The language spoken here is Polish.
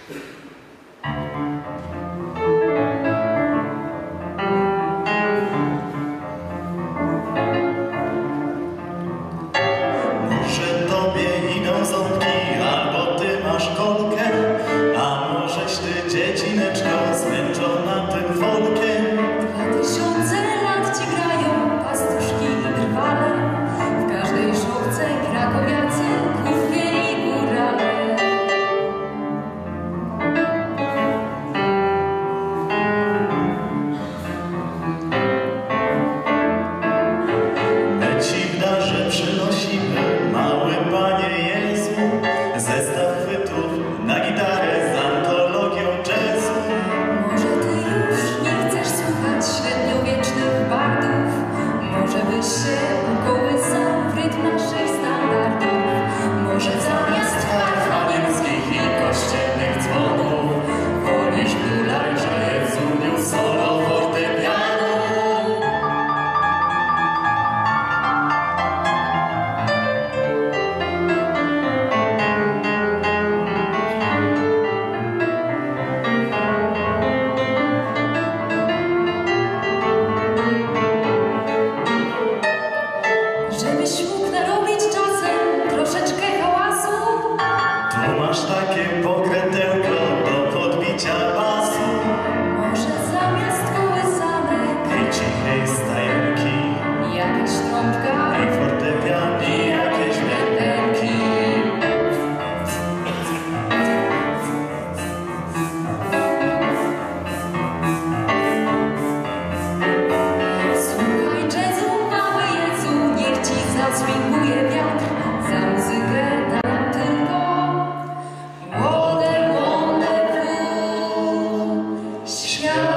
Może tobie idą ząbki, albo ty masz kolkę, a możeś ty, dziecineczko, zmęczona tym folkiem. 2000 lat ci grają pastuszki i drwale, w każdej żłobce krakowiacy, kuchnie i górale. My ci w darze przynosimy, mały Panie Jezu, zestaw chwytów na gitarę z antologią jazzu. Może ty już nie chcesz słuchać średniowiecznych bardów, może byś się ukołysał w rytm naszych standardów. Może zamiast harf anielskich i kościelnych dzwonów wolisz króla, że Jezu niósł solo fortepianu. Żebyś mógł narobić czasem troszeczkę hałasu. Tu masz takie pokrętełko do podbicia basu Może zamiast kołysanek i cichej stajenki, jakaś trąbka i fortepian, i jakieś bębenki. Słuchaj jazzu, mały Jezu, niech ci zaswinguje wiatr. Za muzykę dam tylko wonderful świat.